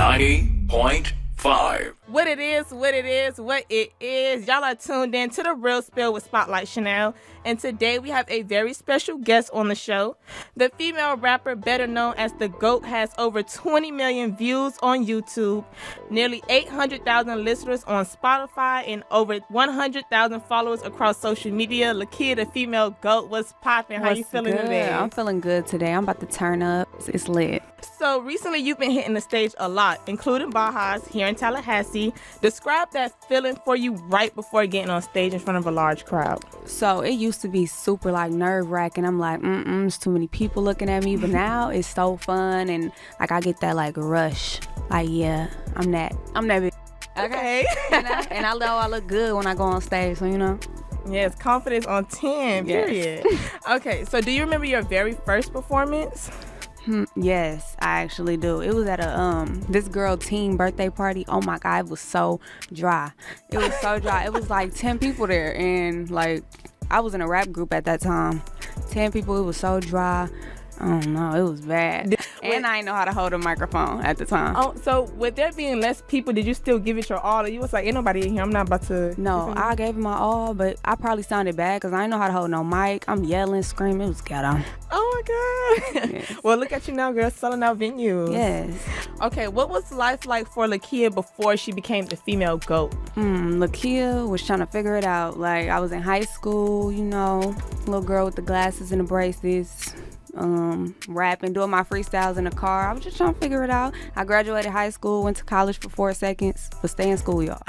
90.5. What it is. Y'all are tuned in to The Real Spill with Spotlight Shanel. And today we have a very special guest on the show. The female rapper, better known as The GOAT, has over 20 million views on YouTube, nearly 800,000 listeners on Spotify, and over 100,000 followers across social media. Lakeyah, the female GOAT, what's popping? How you feeling today? I'm feeling good today. I'm about to turn up. It's lit. So recently you've been hitting the stage a lot, including Baja's here in Tallahassee. Describe that feeling for you right before getting on stage in front of a large crowd. So it used to be super like nerve wracking. I'm like, it's too many people looking at me. But now it's so fun, and like I get that like rush. Like, yeah, I'm that big. Okay. And I know I look good when I go on stage, so you know. Yes, confidence on 10, period. Yes. Okay, so do you remember your very first performance? Yes, I actually do. It was at a this girl teen birthday party. Oh my God, it was so dry. It was like 10 people there, and like I was in a rap group at that time. 10 people. It was so dry. I don't know. It was bad. And I didn't know how to hold a microphone at the time. Oh, so with there being less people, did you still give it your all? Or you was like, ain't nobody in here. I'm not about to. No, I gave it my all, but I probably sounded bad because I didn't know how to hold no mic. I'm yelling, screaming. It was ghetto. Oh my God. Yes. Well, look at you now, girl, selling out venues. Yes. Okay, what was life like for Lakeyah before she became the female GOAT? Lakeyah was trying to figure it out. Like, I was in high school, you know, little girl with the glasses and the braces. Rapping, doing my freestyles in the car. I was just trying to figure it out. I graduated high school, went to college for 4 seconds, but stay in school, y'all.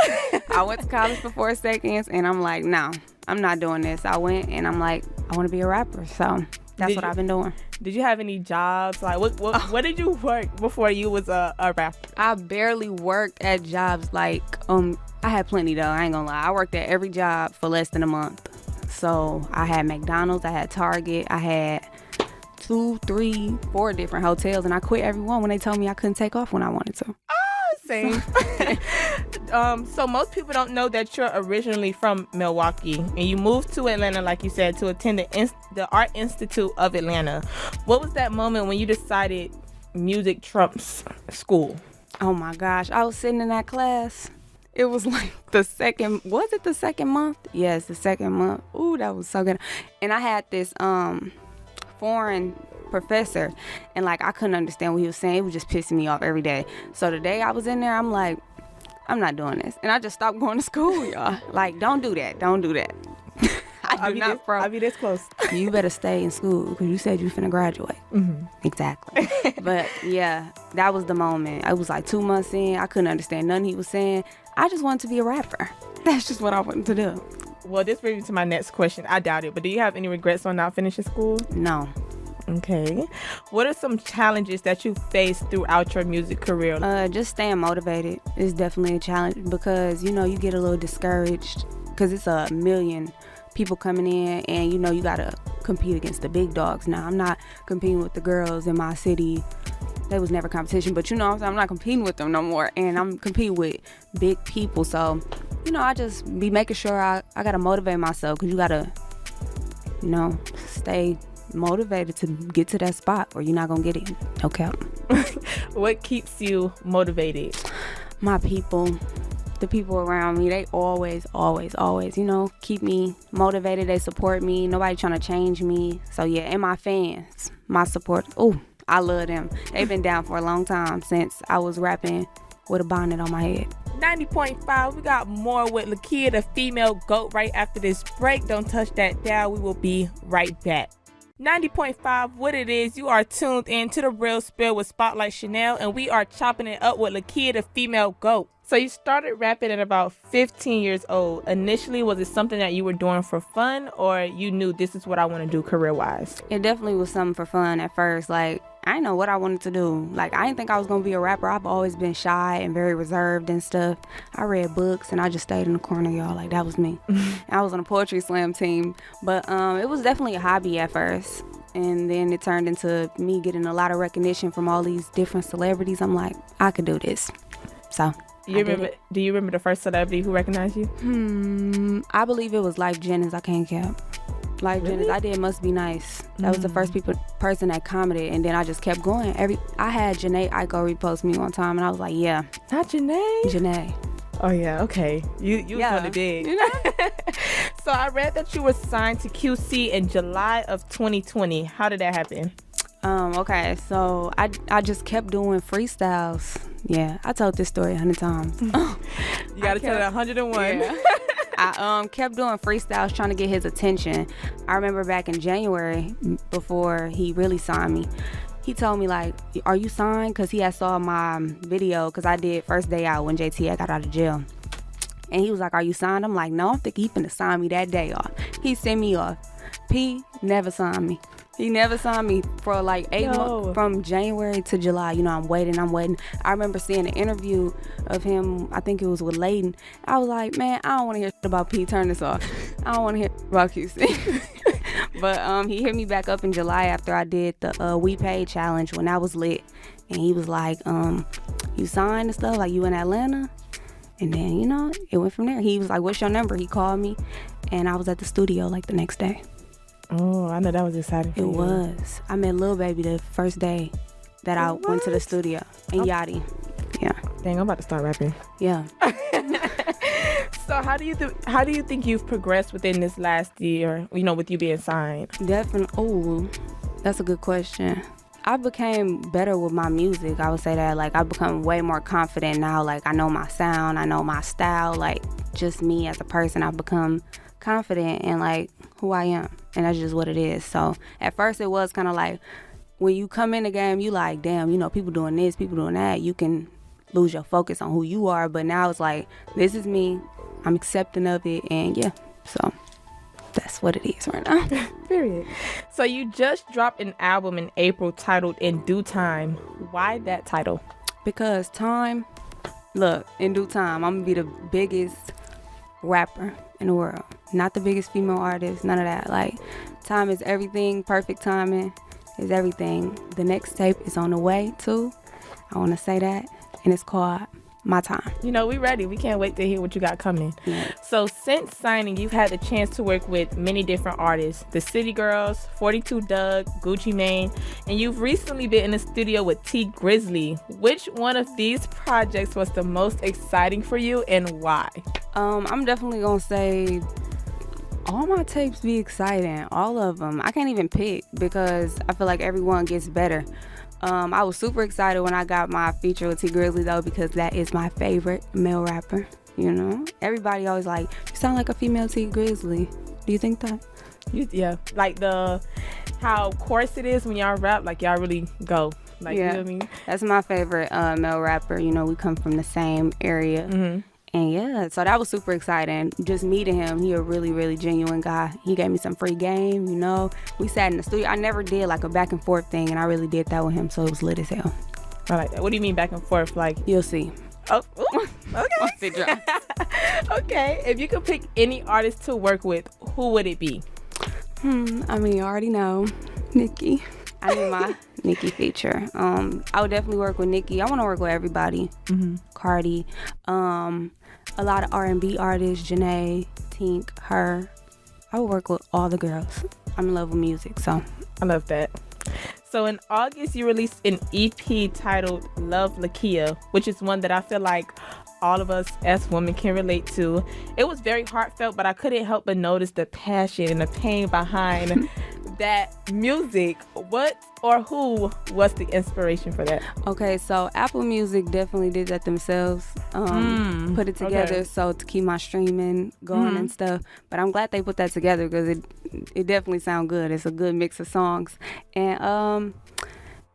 I went to college for 4 seconds, and I'm like, no, I'm not doing this. I went, and I'm like, I want to be a rapper, so that's what I've been doing. Did you have any jobs? Like, what did you work before you was a rapper? I barely worked at jobs. Like, I had plenty, though. I ain't gonna lie. I worked at every job for less than a month. So I had McDonald's, I had Target, I had 2, 3, 4 different hotels, and I quit every one when they told me I couldn't take off when I wanted to. Oh, same. So most people don't know that you're originally from Milwaukee, and you moved to Atlanta, like you said, to attend the Art Institute of Atlanta. What was that moment when you decided music trumps school? Oh my gosh, I was sitting in that class. It was like the second month? Yes, the second month. Ooh, that was so good. And I had this foreign professor, and like I couldn't understand what he was saying. It was just pissing me off every day. So the day I was in there, I'm like, I'm not doing this, and I just stopped going to school, y'all. Like, don't do that. I'll be this close. You better stay in school because you said you finna graduate. Exactly. But yeah, that was the moment. I was like 2 months in. I couldn't understand nothing he was saying. I just wanted to be a rapper. That's just what I wanted to do. Well, this brings me to my next question. I doubt it, but do you have any regrets on not finishing school? No. Okay. What are some challenges that you faced throughout your music career? Just staying motivated is definitely a challenge because, you know, you get a little discouraged because it's 1 million people coming in, and, you know, you got to compete against the big dogs. Now, I'm not competing with the girls in my city. There was never competition, but you know what I'm saying? I'm not competing with them no more, and I'm competing with big people. So, you know, I just be making sure I got to motivate myself because you got to, you know, stay motivated to get to that spot or you're not going to get it. Okay. What keeps you motivated? My people. The people around me, they always, you know, keep me motivated. They support me. Nobody trying to change me. So, yeah, and my fans, my support. Oh, I love them. They've been down for a long time since I was rapping with a bonnet on my head. 90.5, we got more with Lakeyah, the female GOAT, right after this break. Don't touch that dial. We will be right back. 90.5, what it is, you are tuned in to The Real Spill with Spotlight Shanel, and we are chopping it up with Lakeyah, the female GOAT. So you started rapping at about 15 years old. Initially, was it something that you were doing for fun, or you knew this is what I want to do career-wise? It definitely was something for fun at first. Like, I didn't know what I wanted to do. Like, I didn't think I was going to be a rapper. I've always been shy and very reserved and stuff. I read books, and I just stayed in the corner, y'all. Like, that was me. I was on a poetry slam team. But it was definitely a hobby at first. And then it turned into me getting a lot of recognition from all these different celebrities. I'm like, I could do this. So... Do you remember the first celebrity who recognized you? I believe it was Life Jennings. I can't cap. Like, really? I did Must Be Nice. That was the first person that commented, and then I just kept going. I had Janae Aiko repost me one time, and I was like, yeah. Not Janae? Janae. Oh, yeah, okay. You was doing it big. You know? So I read that you were signed to QC in July of 2020. How did that happen? Okay, so I just kept doing freestyles. Yeah, I told this story 100 times. You gotta tell it 101. Yeah. I kept doing freestyles trying to get his attention. I remember back in January, before he really signed me, he told me, like, are you signed? Because he had saw my video, because I did First Day Out when JT got out of jail. And he was like, are you signed? I'm like, no, I think he finna sign me that day off. He sent me off. P never signed me. He never signed me for like 8 months, from January to July. You know, I'm waiting. I remember seeing an interview of him, I think it was with Layden. I was like, man, I don't want to hear about P. Turn this off. I don't want to hear about QC. But he hit me back up in July after I did the We Paid challenge when I was lit. And he was like, you signed and stuff? Like, you in Atlanta? And then, you know, it went from there. He was like, what's your number? He called me. And I was at the studio like the next day. Oh, I know that was exciting for you. It was. I met Lil Baby the first day that I went to the studio. And Yachty. Yeah. Dang, I'm about to start rapping. Yeah. So how do you think you've progressed within this last year, you know, with you being signed? Definitely. Oh, that's a good question. I became better with my music. I would say that, like, I've become way more confident now. Like, I know my sound, I know my style, like, just me as a person. I've become confident in, like, who I am, and that's just what it is. So at first it was kind of like, when you come in the game, you like, damn, you know, people doing this, people doing that, you can lose your focus on who you are. But now it's like, this is me, I'm accepting of it, and yeah, so that's what it is right now. Period. So you just dropped an album in April titled In Due Time. Why that title? Because time, look, in due time, I'm gonna be the biggest rapper in the world. Not the biggest female artist, none of that. Like, time is everything. Perfect timing is everything. The next tape is on the way too. I want to say that, and it's called My Time. You know, we ready. We can't wait to hear what you got coming. Yeah. So since signing, you've had the chance to work with many different artists, the City Girls, 42 Doug, Gucci Mane, and you've recently been in the studio with T Grizzly. Which one of these projects was the most exciting for you, and why? I'm definitely gonna say all my tapes be exciting. All of them. I can't even pick because I feel like everyone gets better. I was super excited when I got my feature with T Grizzly though, because that is my favorite male rapper. You know, everybody always like, you sound like a female T Grizzly. Do you think that? Yeah, like how coarse it is when y'all rap, like y'all really go. Like, yeah, you know what I mean? That's my favorite male rapper. You know, we come from the same area. Mm-hmm. And yeah, so that was super exciting. Just meeting him, he a really, really genuine guy. He gave me some free game, you know. We sat in the studio. I never did like a back and forth thing, and I really did that with him, so it was lit as hell. I like that. What do you mean back and forth? Like, you'll see. Oh, ooh, okay. Once it drops. Okay, if you could pick any artist to work with, who would it be? I mean, you already know, Nicki. I need my Nicki feature. I would definitely work with Nicki. I want to work with everybody. Mm-hmm. Cardi, a lot of R&B artists, Janae, Tink, her. I would work with all the girls. I'm in love with music, so. I love that. So in August, you released an EP titled Love Lakeyah, which is one that I feel like all of us as women can relate to. It was very heartfelt, but I couldn't help but notice the passion and the pain behind that music. What or who was the inspiration for that? Okay, so Apple Music definitely did that themselves. Put it together so to keep my streaming going and stuff. But I'm glad they put that together because it definitely sounds good. It's a good mix of songs. And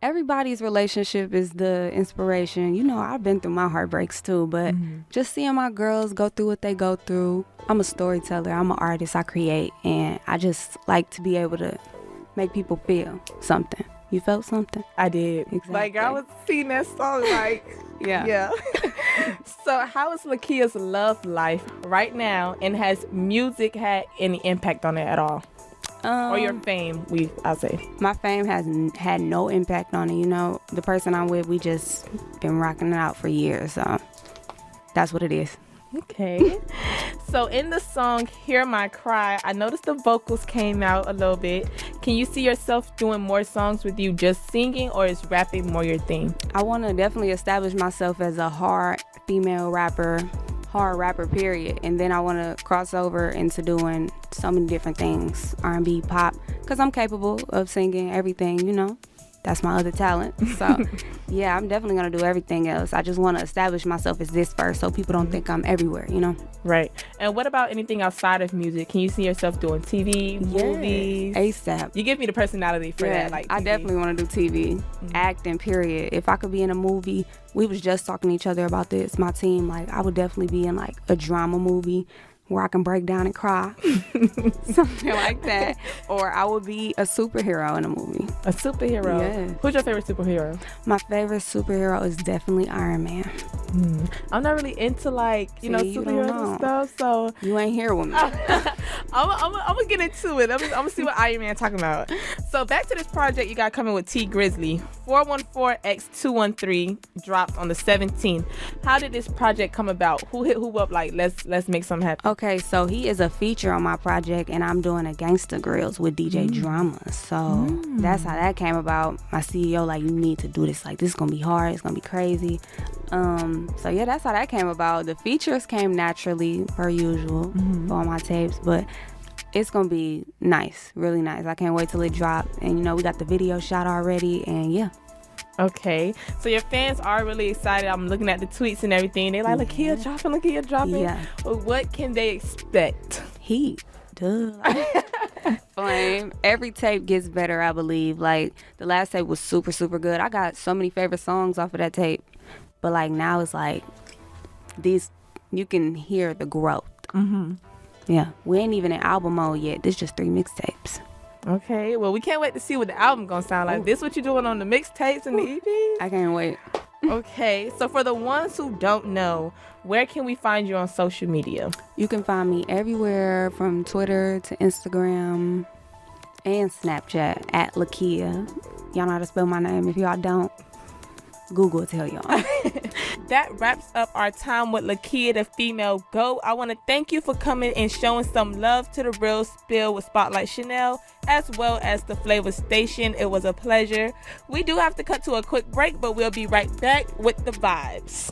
everybody's relationship is the inspiration. You know, I've been through my heartbreaks too, but just seeing my girls go through what they go through. I'm a storyteller. I'm an artist. I create. And I just like to be able to make people feel something. You felt something? I did. Exactly. Like, I was seeing that song like, yeah. So how is Lakeyah's love life right now, and has music had any impact on it at all? Or your fame, I'll say. My fame has had no impact on it. You know, the person I'm with, we just been rocking it out for years. So that's what it is. Okay. So in the song Hear My Cry, I noticed the vocals came out a little bit. Can you see yourself doing more songs with you just singing, or is rapping more your thing? I want to definitely establish myself as a hard female rapper, hard rapper, period. And then I want to cross over into doing so many different things, R&B, pop, because I'm capable of singing everything, you know. That's my other talent. So, yeah, I'm definitely going to do everything else. I just want to establish myself as this first so people don't think I'm everywhere, you know? Right. And what about anything outside of music? Can you see yourself doing TV, movies? ASAP. You give me the personality for that. Like I definitely want to do TV, acting, period. If I could be in a movie, we was just talking to each other about this, my team. Like, I would definitely be in, like, a drama movie where I can break down and cry, something like that. Or I would be a superhero in a movie. A superhero? Yeah. Who's your favorite superhero? My favorite superhero is definitely Iron Man. I'm not really into, like, you know, superheroes and stuff, so... You ain't here with me. I'm gonna get into it. I'm gonna see what Iron Man talking about. So back to this project you got coming with T Grizzly. 414x213 dropped on the 17th. How did this project come about? Who hit who up? Like, let's make something happen. Okay, so he is a feature on my project, and I'm doing a Gangsta Grills with DJ Drama. So that's how that came about. My CEO, like, you need to do this. Like, this is gonna be hard. It's gonna be crazy. So yeah, that's how that came about. The features came naturally, per usual, for all my tapes, but it's gonna be nice, really nice. I can't wait till it drops. And you know, we got the video shot already, and yeah. Okay, so your fans are really excited. I'm looking at the tweets and everything. They like, Lakia dropping. Yeah. Well, what can they expect? Heat. Duh. Flame. Every tape gets better, I believe. Like, the last tape was super, super good. I got so many favorite songs off of that tape. But, like, now it's like, these, you can hear the growth. Yeah. We ain't even in album mode yet. This just 3 mixtapes. Okay, well, we can't wait to see what the album gonna sound like. This what you're doing on the mixtapes and the EPs? I can't wait. Okay, so for the ones who don't know, where can we find you on social media? You can find me everywhere from Twitter to Instagram and Snapchat at Lakia. Y'all know how to spell my name. If y'all don't, Google will tell y'all. That wraps up our time with Lakia, the female GOAT. I want to thank you for coming and showing some love to the Real Spill with Spotlight Shanel, as well as the Flava Station. It was a pleasure. We do have to cut to a quick break, but we'll be right back with the vibes.